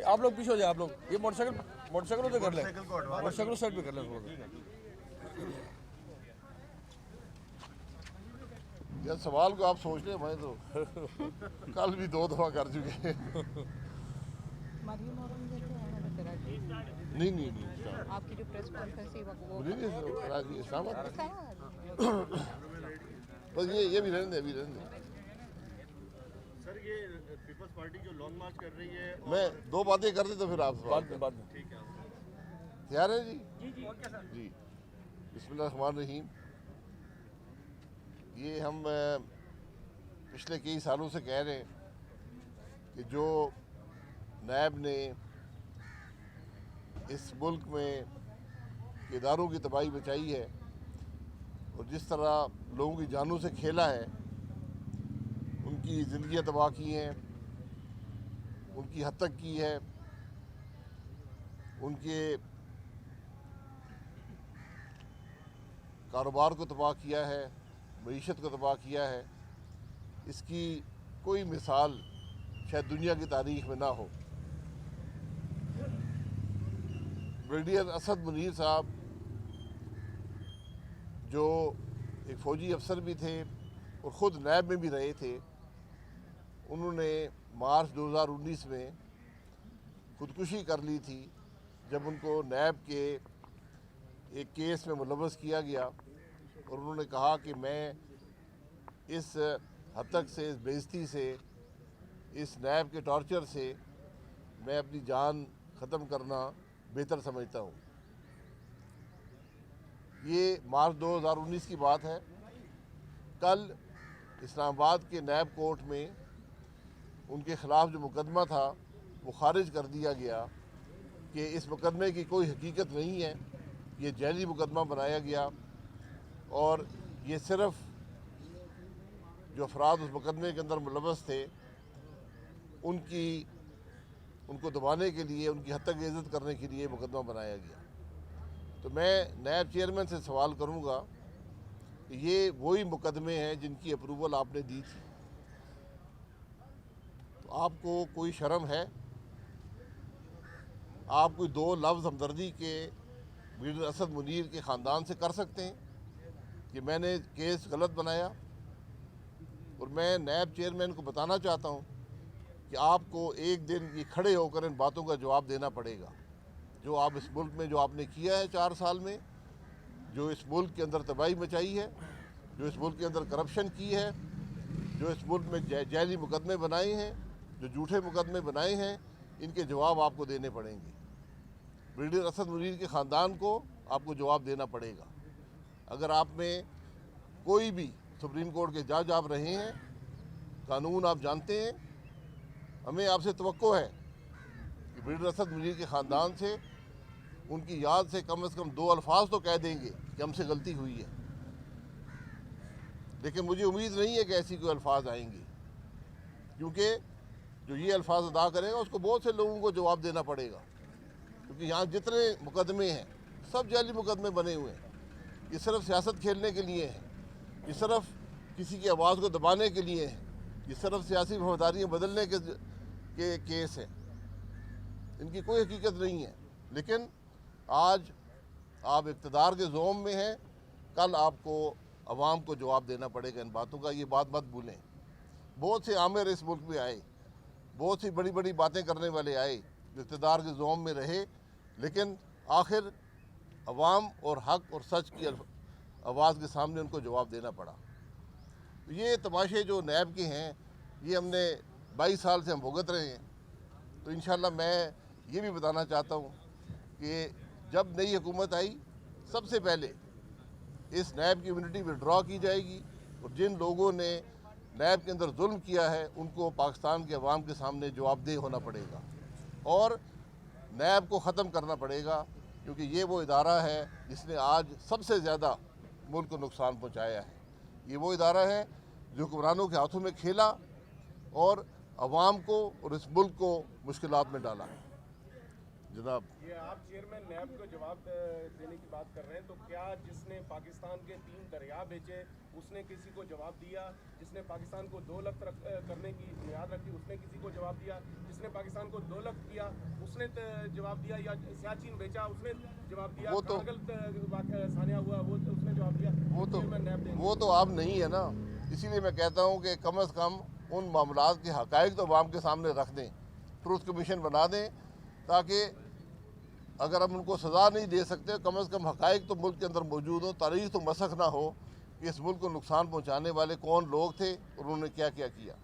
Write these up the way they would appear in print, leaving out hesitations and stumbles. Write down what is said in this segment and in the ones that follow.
आप लोग पीछे हो जाए, आप लोग ये मोटरसाइकिल तो कर लें, मोटरसाइकिल साइड पे कर लें थोड़ा। यार सवाल को आप सोच लें, मैं तो कल भी 2 दफ़ा कर चुके हैं। नहीं आपकी जो प्रेस कॉन्फ्रेंस थी वो कराची इस्लामाबाद बस ये भी रहने दें। सर ये पीपल्स पार्टी जो लॉन्ग मार्च कर रही है, मैं 2 बातें कर दी तो फिर आप बाद में ठीक है तैयार है जी? जी बिस्मिल्लाहिर्रहमानिर्रहीम। ये हम पिछले कई सालों से कह रहे हैं कि जो नैब ने इस मुल्क में इदारों की तबाही बचाई है और जिस तरह लोगों की जानों से खेला है, उनकी ज़िंदगियाँ तबाह की हैं, उनकी हद तक की है, उनके कारोबार को तबाह किया है, मईशत को तबाह किया है, इसकी कोई मिसाल शायद दुनिया की तारीख में ना हो। ब्रिगेडियर असद मुनीर साहब जो एक फ़ौजी अफसर भी थे और ख़ुद नैब में भी रहे थे, उन्होंने मार्च 2019 में खुदकुशी कर ली थी जब उनको नैब के एक केस में मुलव्वस किया गया और उन्होंने कहा कि मैं इस हद तक से, इस बेइज्जती से, इस नैब के टॉर्चर से मैं अपनी जान ख़त्म करना बेहतर समझता हूँ। ये मार्च 2019 की बात है। कल इस्लामाबाद के नैब कोर्ट में उनके ख़िलाफ़ जो मुकदमा था वो ख़ारिज कर दिया गया कि इस मुकदमे की कोई हकीकत नहीं है, ये जैली मुकदमा बनाया गया और ये सिर्फ़ जो अफराद उस मुकदमे के अंदर मुलव्वस थे उनको दबाने के लिए, उनकी हद तक इज़्ज़त करने के लिए मुकदमा बनाया गया। तो मैं नैब चेयरमैन से सवाल करूंगा कि ये वही मुकदमे हैं जिनकी अप्रूवल आपने दी थी, तो आपको कोई शर्म है? आप कोई 2 लफ्ज़ हमदर्दी के ब्रिगेडियर असद मुनीर के ख़ानदान से कर सकते हैं कि मैंने केस गलत बनाया? और मैं नैब चेयरमैन को बताना चाहता हूँ कि आपको एक दिन ये खड़े होकर इन बातों का जवाब देना पड़ेगा। जो आप इस मुल्क में जो आपने किया है 4 साल में, जो इस मुल्क के अंदर तबाही मचाई है, जो इस मुल्क के अंदर करप्शन की है, जो इस मुल्क में जैली मुकदमे बनाए हैं, जो झूठे मुकदमे बनाए हैं, इनके जवाब आपको देने पड़ेंगे। ब्रिगेडियर असद मुनीर के ख़ानदान को आपको जवाब देना पड़ेगा। अगर आप में कोई भी सुप्रीम कोर्ट के जज आप रहे हैं, कानून आप जानते हैं, हमें आपसे तवक्को है कि ब्रिगेडियर असद मुनीर के ख़ानदान से, उनकी याद से कम 2 अल्फाज तो कह देंगे कि हमसे गलती हुई है। लेकिन मुझे उम्मीद नहीं है कि ऐसी कोई अल्फाज आएंगे, क्योंकि जो ये अल्फाज अदा करेगा उसको बहुत से लोगों को जवाब देना पड़ेगा। क्योंकि यहाँ जितने मुकदमे हैं सब जाली मुकदमे बने हुए हैं। ये सिर्फ सियासत खेलने के लिए है, ये सिर्फ किसी की आवाज़ को दबाने के लिए है, ये सिर्फ सियासी वफादारियाँ बदलने के केस हैं। इनकी कोई हकीकत नहीं है। लेकिन आज आप इक़्तिदार के ज़ोम में हैं, कल आपको अवाम को जवाब देना पड़ेगा इन बातों का। ये बात मत भूलें। बहुत से आमिर इस मुल्क में आए, बहुत सी बड़ी बड़ी बातें करने वाले आए, इक़्तिदार के ज़ोम में रहे, लेकिन आखिर अवाम और हक़ और सच की आवाज़ के सामने उनको जवाब देना पड़ा। तो ये तमाशे जो नैब के हैं, ये हमने 22 साल से हम भुगत रहे हैं। तो इंशाअल्लाह मैं ये भी बताना चाहता हूँ कि जब नई हुकूमत आई, सबसे पहले इस नैब की इम्यूनिटी विड्रॉ की जाएगी और जिन लोगों ने नैब के अंदर जुल्म किया है उनको पाकिस्तान के अवाम के सामने जवाबदेह होना पड़ेगा और नैब को ख़त्म करना पड़ेगा, क्योंकि ये वो इदारा है जिसने आज सबसे ज़्यादा मुल्क को नुकसान पहुँचाया है। ये वो इदारा है जो हुक्मरानों के हाथों में खेला और अवाम को और इस मुल्क को मुश्किलात में डाला। जनाब ये आप चेयरमैन नैब को जवाब देने की बात कर रहे हैं, तो क्या जिसने पाकिस्तान के 3 दरिया बेचे उसने किसी को जवाब दिया? जिसने पाकिस्तान को 2 लाख करने की बुनियाद रखी उसने किसी को जवाब दिया? जिसने पाकिस्तान को 2 लाख किया उसने जवाब दिया? या सियाचिन बेचा उसने जवाब दिया? वो तो सानिया हुआ वो उसने जवाब दिया? चेयरमैन नैब देंगे। वो तो आप नहीं है ना, इसीलिए मैं कहता हूँ कि कम अज़ कम उन मामलात के हक़ाइक़ तो अवाम के सामने रख दें, ट्रूथ कमीशन बना दें, ताकि अगर हम उनको सज़ा नहीं दे सकते कम अज़ कम हक़ाइक़ तो मुल्क के अंदर मौजूद हो, तारीख़ तो मसख ना हो कि इस मुल्क को नुकसान पहुँचाने वाले कौन लोग थे और उन्होंने क्या क्या किया।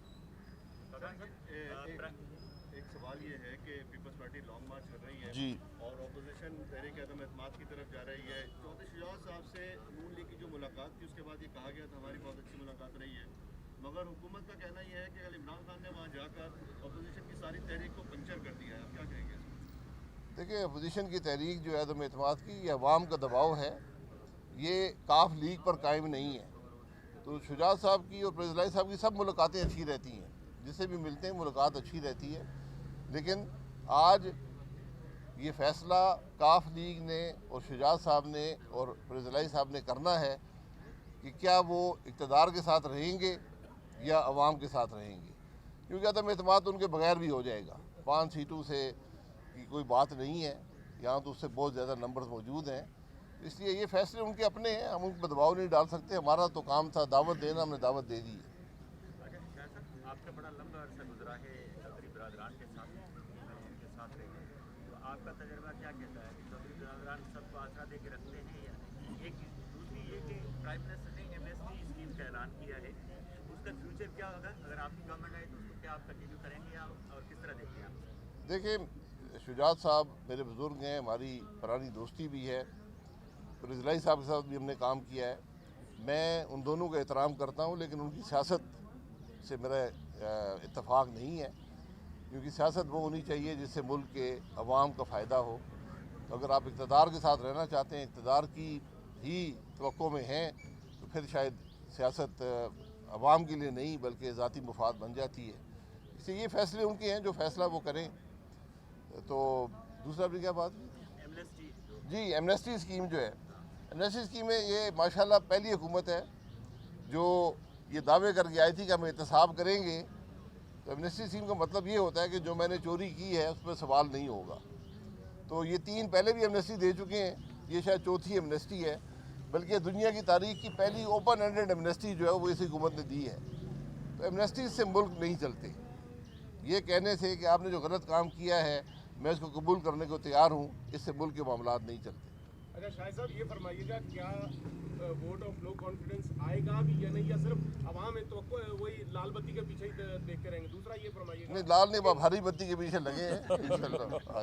एक सवाल ये है कि पीपल्स पार्टी लॉन्ग मार्च कर रही है जी और अपोजिशन तहरीक अदम एतमाद की तरफ जा रही है। चौधरी शुजात साहब से नून लीग की जो मुलाकात थी उसके बाद ये कहा गया था हमारी बहुत अच्छी मुलाकात रही है, मगर हुकूमत का कहना यह है कि अगर इमरान खान ने वहाँ जाकर अपोजिशन की सारी तहरीक को पंचर कर दिया है, आप क्या कहेंगे? देखिए, अपोजिशन की तहरीक जो है अदम एतमाद की, ये अवाम का दबाव है, ये काफ लीग पर कायम नहीं है। तो शुजात साहब की और परवेज़ इलाही साहब की सब मुलाकातें अच्छी रहती हैं, जिससे भी मिलते हैं मुलाकात अच्छी रहती है, लेकिन आज ये फ़ैसला काफ लीग ने और शुजात साहब ने और परवेज़ इलाही साहब ने करना है कि क्या वो इक़्तिदार के साथ रहेंगे या अवाम के साथ रहेंगे, क्योंकि अदम एतमाद उनके बगैर भी हो जाएगा। 5 सीटों से की कोई बात नहीं है, यहाँ तो उससे बहुत ज़्यादा नंबर मौजूद हैं, इसलिए ये फैसले उनके अपने हैं, हम उन पर दबाव नहीं डाल सकते। हमारा तो काम था दावत देना, हमने दावत दे दी है। आपका बड़ा लंबा अरसा गुजरा है चौधरी बिरादरान के साथ रहे, तो आपका तजर्बा क्या कहता है कि चौधरी बिरादरान सबको आसरा दे के रखते हैं या नहीं? एक दूसरी ये कि प्राइम मिनिस्टर ने एमएसटी स्कीम का ऐलान किया है, उसका फ्यूचर क्या होगा? अगर आपकी गवर्नमेंट आए तो उसको क्या आप कंटिन्यू करेंगे या और किस तरह देखते हैं आप? देखिए, शुजात साहब मेरे बुज़ुर्ग हैं, हमारी पुरानी दोस्ती भी है, परवेज़ इलाही साहब के साथ भी हमने काम किया है, मैं उन दोनों का एहतराम करता हूँ, लेकिन उनकी सियासत से मेरा इत्तेफाक नहीं है, क्योंकि सियासत वो होनी चाहिए जिससे मुल्क के अवाम का फ़ायदा हो। तो अगर आप इक़्तिदार के साथ रहना चाहते हैं, इक़्तिदार की ही तवक्को में हैं, तो फिर शायद सियासत अवाम के लिए नहीं बल्कि ज़ाती मुफाद बन जाती है। इसलिए ये फ़ैसले उनके हैं, जो फ़ैसला वो करें। तो दूसरा भी क्या बात? जी, एमनेस्टी स्कीम जो है, एमनेस्टी स्कीम में ये माशाल्लाह पहली हुकूमत है जो ये दावे करके आई थी कि हम एहतसाब करेंगे। तो एमनेस्टी स्कीम का मतलब ये होता है कि जो मैंने चोरी की है उस पर सवाल नहीं होगा। तो ये 3 पहले भी एमनेस्टी दे चुके हैं, ये शायद चौथी एमनेस्टी है, बल्कि दुनिया की तारीख की पहली ओपन एंडेड एमनेस्टी जो है वो इसी हुकूमत ने दी है। तो एमनेस्टी से मुल्क नहीं चलते। ये कहने से कि आपने जो गलत काम किया है मैं इसको कबूल करने को तैयार हूँ, इससे मुल्क के मामलात नहीं चलते। अच्छा शाहिद साहब, ये फरमाइएगा क्या वोट ऑफ नो कॉन्फिडेंस आएगा भी या नहीं, या सिर्फ अवाम है तो वही लाल बत्ती के पीछे ही देखते रहेंगे? दूसरा ये फरमाइएगा। नहीं, लाल नहीं, बाप हरी बत्ती के पीछे लगे हैं, इंशाल्लाह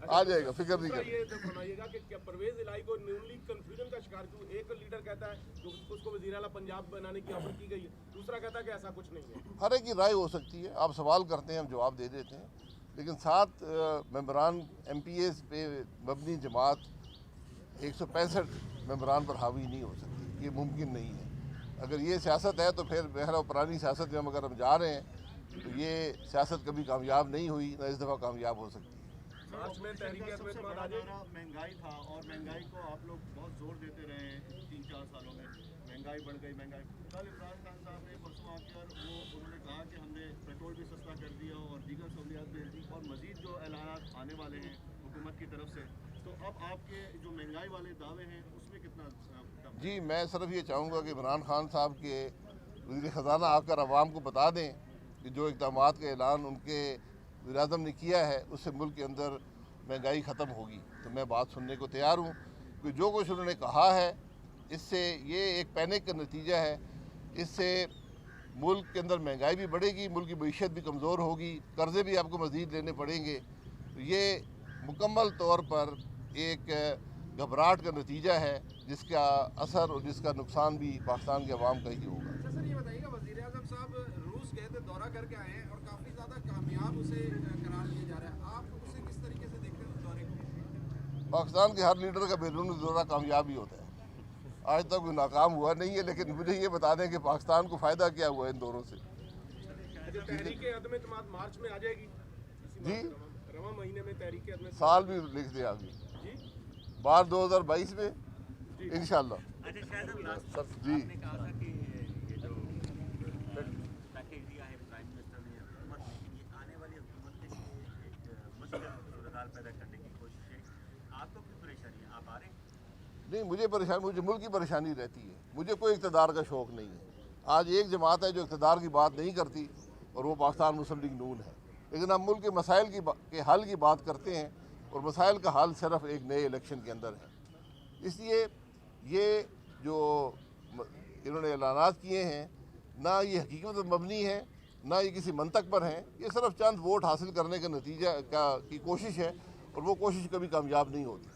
आ जाएगा, फिक्र नहीं करें। ये तो फरमाइएगा कि क्या परवेज़ इलाही को न्यू लीग कंफ्यूजन का शिकार क्यों? एक लीडर कहता है कि उसको वज़ीर आला पंजाब बनाने की ऑफर की गई है, दूसरा कहता है कि ऐसा कुछ नहीं है। हर एक की राय हो सकती है, आप सवाल करते हैं हम जवाब दे देते हैं, लेकिन 7 मेंबरान MPAs पे मबनी जमात 165 मेंबरान पर हावी नहीं हो सकती, ये मुमकिन नहीं है। अगर ये सियासत है तो फिर बहरा पुरानी सियासत में अगर हम जा रहे हैं तो ये सियासत कभी कामयाब नहीं हुई, ना इस दफ़ा कामयाब हो सकती है। मार्च में तहरीक सबसे बड़ा नारा महंगाई था और महंगाई को आप लोग बहुत जोर देते रहे 3-4 सालों में, महंगाई बढ़ गई महंगाई। कल इमरान खान साहब ने परसों आकर उन्होंने कहा कि हमने पेट्रोल भी सस्ता कर दिया और दीगर सहूलियात दे दी और मज़ीद जो ऐलान आने वाले हैं हुकूमत की तरफ से, तो अब आपके जो महंगाई वाले दावे हैं उसमें कितना? जी, मैं सिर्फ ये चाहूँगा कि इमरान खान साहब के वज़ीर ख़जाना आकर अवाम को बता दें कि जो इक़दामात का ऐलान उनके वज़ीर-ए-आज़म ने किया है उससे मुल्क के अंदर महंगाई ख़त्म होगी। तो मैं बात सुनने को तैयार हूँ, कि जो कुछ उन्होंने कहा है इससे ये एक पैनिक का नतीजा है, इससे मुल्क के अंदर महंगाई भी बढ़ेगी, मुल्क की मईशत भी कमज़ोर होगी, कर्ज़े भी आपको मज़ीद लेने पड़ेंगे। तो ये मुकम्मल तौर पर एक घबराहट का नतीजा है जिसका असर और जिसका नुकसान भी पाकिस्तान के अवाम का ही होगा। अच्छा सर, ये बताइएगा वज़ीर-ए-आज़म साहब रूस गए थे, दौरा करके आए हैं और काफ़ी ज़्यादा कामयाब उसे करार दिया जा रहा है, आप उसे किस तरीके से देखते हैं उस दौरे को? पाकिस्तान के हर लीडर का बैरूनी दौरा कामयाब ही होता है, आज तक कोई नाकाम हुआ नहीं है, लेकिन मुझे ये बता दें कि पाकिस्तान को फ़ायदा क्या हुआ इन दौरों से। तहरीक अदम एतमाद मार्च में आ जाएगी? जी, रवां महीने में तहरीक अदम साल भी लिख दिया अभी जी बार 2022 में इंशाल्लाह। अच्छा शायद हम लास्ट जी आपने कहा था कि ये जो पैकेज दिया है प्राइम मिनिस्टर ने हुकूमत ने, ये आने वाली हुकूमत के लिए एक मुश्किल सूरत पैदा करने की कोशिश है। आपको क्यों परेशानी है, आप आ रहे हैं? नहीं, मुझे मुल्क की परेशानी रहती है, मुझे कोई इक़्तिदार का शौक़ नहीं है। आज एक जमात है जो इक़्तिदार की बात नहीं करती और वो पाकिस्तान मुस्लिम लीग नून है, लेकिन हम मुल्क के मसाइल के हल की बात करते हैं और मसाइल का हल सिर्फ एक नए इलेक्शन के अंदर है। इसलिए ये जो इन्होंने ऐलानात किए हैं ना ये हकीकत पर मबनी है ना ये किसी मंतक पर हैं, ये सिर्फ चंद वोट हासिल करने का नतीजा की कोशिश है और वो कोशिश कभी कामयाब नहीं होती।